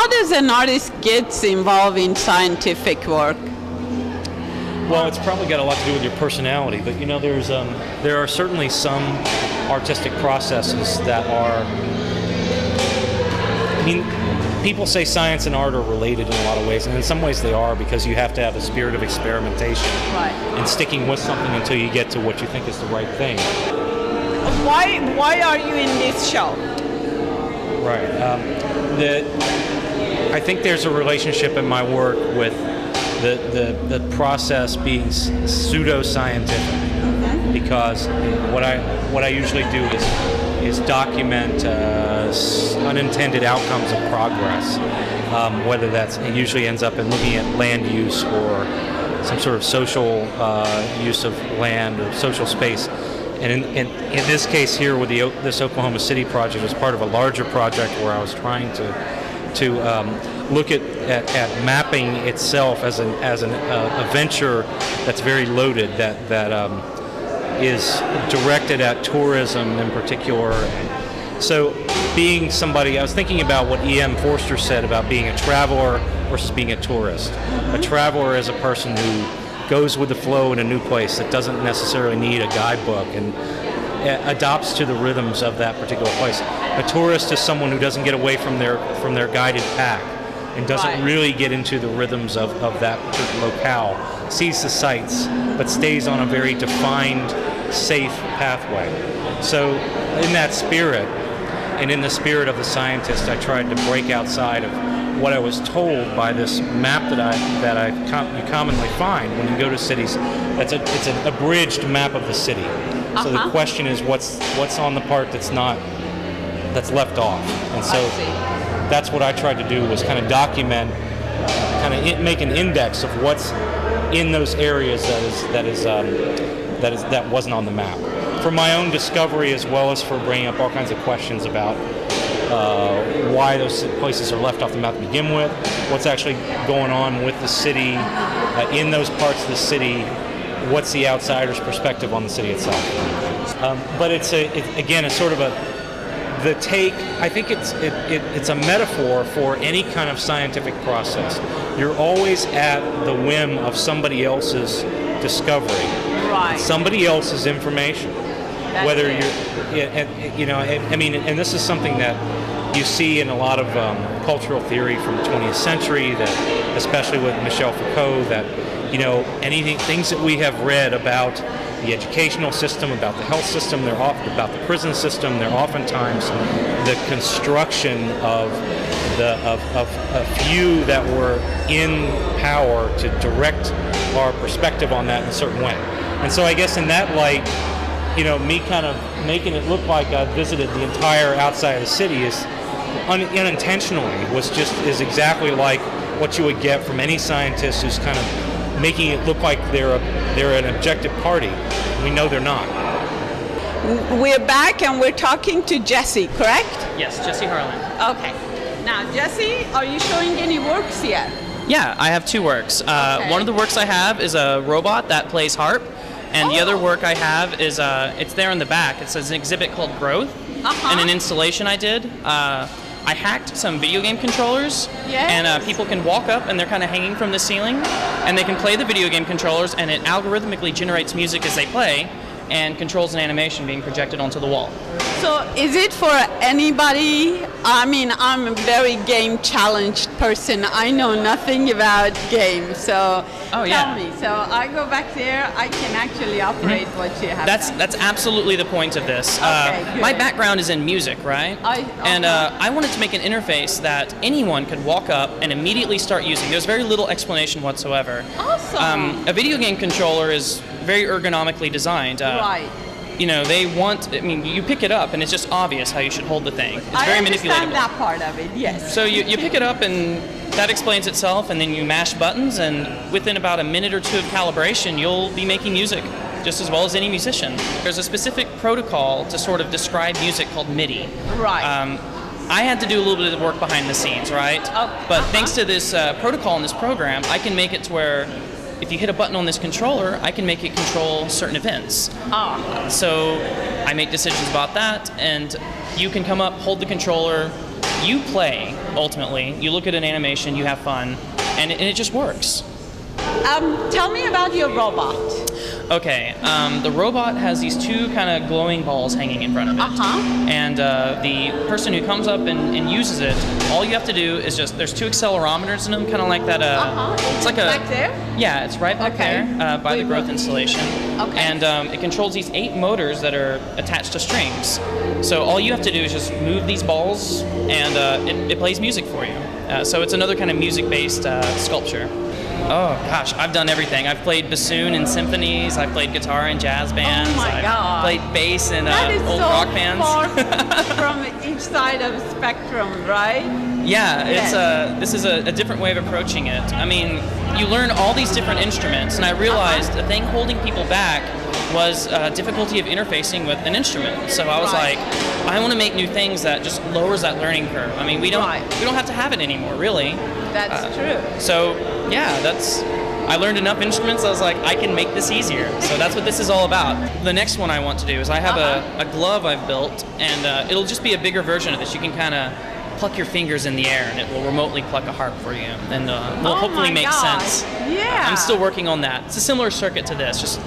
how does an artist get involved in scientific work? Well, it's probably got a lot to do with your personality, but you know, there are certainly some artistic processes that are, I mean, people say science and art are related in a lot of ways, and in some ways they are, because you have to have a spirit of experimentation and sticking with something until you get to what you think is the right thing. Why are you in this show? Right. I think there's a relationship in my work with the process being pseudo-scientific, because what I usually do is document unintended outcomes of progress, whether it usually ends up in looking at land use or some sort of social use of land or social space. And in this case here with this Oklahoma City project, was part of a larger project where I was trying to look at mapping itself as a venture that's very loaded, that is directed at tourism in particular. So being somebody, I was thinking about what E.M. Forster said about being a traveler versus being a tourist. A traveler is a person who goes with the flow in a new place that doesn't necessarily need a guidebook and adopts to the rhythms of that particular place. A tourist is someone who doesn't get away from their guided pack and doesn't really get into the rhythms of that particular locale, sees the sights, but stays on a very defined, safe pathway. So in that spirit, and in the spirit of the scientist, I tried to break outside of what I was told by this map that you commonly find when you go to cities. It's an abridged map of the city. So the question is, what's on the part that's left off? And so that's what I tried to do, was kind of document, make an index of what's in those areas that wasn't on the map, for my own discovery, as well as for bringing up all kinds of questions about why those places are left off the map to begin with, what's actually going on with the city in those parts of the city, what's the outsider's perspective on the city itself. But it's again, it's sort of I think it's a metaphor for any kind of scientific process. You're always at the whim of somebody else's discovery, somebody else's information. Whether and this is something that you see in a lot of cultural theory from the 20th century, that especially with Michel Foucault, that things that we have read about the educational system, about the health system, about the prison system, they're oftentimes the construction of a few that were in power to direct our perspective on that in a certain way. And so I guess in that light, me kind of making it look like I visited the entire outside of the city is unintentionally is exactly like what you would get from any scientist who's kind of making it look like they're an objective party. We know they're not. We're back and we're talking to Jesse, correct? Yes, Jesse Harlan. Okay. Now, Jesse, are you showing any works yet? Yeah, I have two works. One of the works I have is a robot that plays harp, and the other work I have is, it's there in the back. It's an exhibit called Growth, and an installation I did. I hacked some video game controllers, and people can walk up and they're kind of hanging from the ceiling, and they can play the video game controllers, and it algorithmically generates music as they play and controls an animation being projected onto the wall. So is it for anybody? I mean, I'm a very game challenged person. I know nothing about games, so tell me. So I go back there, I can actually operate what you have done. That's absolutely the point of this. My background is in music, right? And I wanted to make an interface that anyone could walk up and immediately start using. There's very little explanation whatsoever. Awesome. A video game controller is very ergonomically designed. You pick it up and it's just obvious how you should hold the thing. It's very manipulatable. I understand that part of it, yes. So you pick it up and that explains itself, and then you mash buttons, and within about a minute or two of calibration, you'll be making music just as well as any musician. There's a specific protocol to sort of describe music called MIDI. Right. I had to do a little bit of work behind the scenes, right? But thanks to this protocol in this program, I can make it to where if you hit a button on this controller, I can make it control certain events. So I make decisions about that, and you can come up, hold the controller, you play, ultimately. You look at an animation, you have fun, and it just works. Tell me about your robot. Okay, the robot has these two kind of glowing balls hanging in front of it. And the person who comes up and uses it, all you have to do is just, there's two accelerometers in them, kind of like that. It's like back there? Yeah, it's right back there by the growth installation. Okay. And it controls these 8 motors that are attached to strings. So all you have to do is just move these balls, and it plays music for you. So it's another kind of music-based sculpture. Oh gosh, I've done everything. I've played bassoon in symphonies. I've played guitar in jazz bands. Oh my God. I've played bass in old rock bands. Far from each side of the spectrum, right? Yeah, this is a different way of approaching it. I mean, you learn all these different instruments, and I realized the thing holding people back was difficulty of interfacing with an instrument. So I was like, I want to make new things that just lowers that learning curve. I mean, we don't have to have it anymore, really. That's true. So yeah, I learned enough instruments. I was like, I can make this easier. So that's what this is all about. The next one I want to do is I have a glove I've built, and it'll just be a bigger version of this. You can kind of pluck your fingers in the air, and it will remotely pluck a harp for you, and will hopefully make sense. Yeah. I'm still working on that. It's a similar circuit to this, just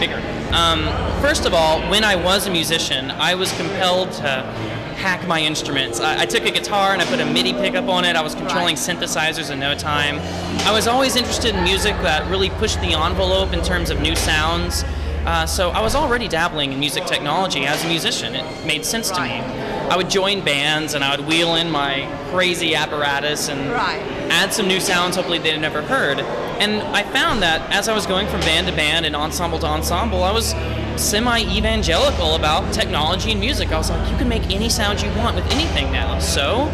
bigger. First of all, when I was a musician, I was compelled to hack my instruments. I took a guitar and I put a MIDI pickup on it. I was controlling synthesizers in no time. I was always interested in music that really pushed the envelope in terms of new sounds. So I was already dabbling in music technology as a musician. It made sense to me. I would join bands and I would wheel in my crazy apparatus and add some new sounds hopefully they'd never heard. And I found that as I was going from band to band and ensemble to ensemble, I was semi-evangelical about technology and music. I was like, you can make any sound you want with anything now. So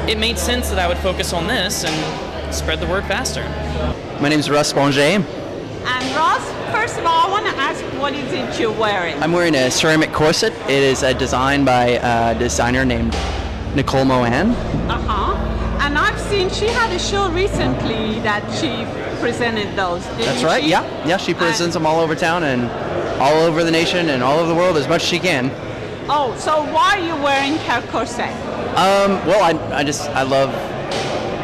it made sense that I would focus on this and spread the word faster. My name is Russ Bonger. And Ross, first of all, I want to ask, what is it you're wearing? I'm wearing a ceramic corset. It is a design by a designer named Nicole Mohan. And I've seen she had a show recently that she presented those. That's right. She? Yeah, she presents them all over town and all over the nation and all over the world as much as she can. Oh, so why are you wearing her corset? Well, I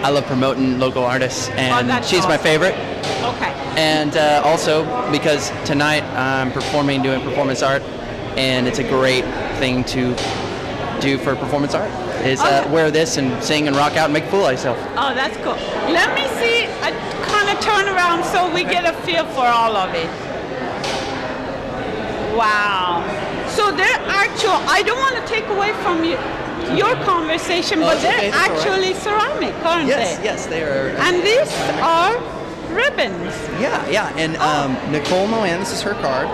love promoting local artists, and she's my favorite. Okay. And also because tonight I'm doing performance art, and it's a great thing to do for performance art. Is wear this and sing and rock out and make a fool of yourself. Oh, that's cool. Let me see. I kind of turn around so we get a feel for all of it. Wow. So they're actual. I don't want to take away from your conversation, but they're actually ceramic, aren't they? Yes, they are. And these are ribbons. Yeah. And Nicole Mohan, this is her card.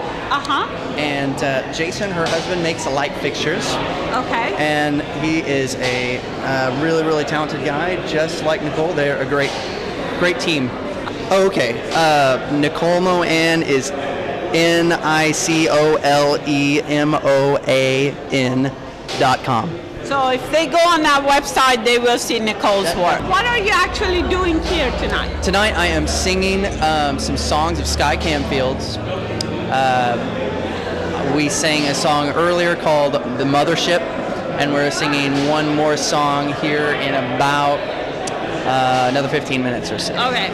And Jason, her husband, makes light fixtures. Okay. And he is a really, really talented guy, just like Nicole. They're a great team. Oh, okay. Nicole Mohan is NicoleMoan.com. So if they go on that website, they will see Nicole's work. What are you actually doing here tonight? Tonight I am singing some songs of Sky Camfield's. We sang a song earlier called The Mothership, and we're singing one more song here in about another 15 minutes or so. Okay.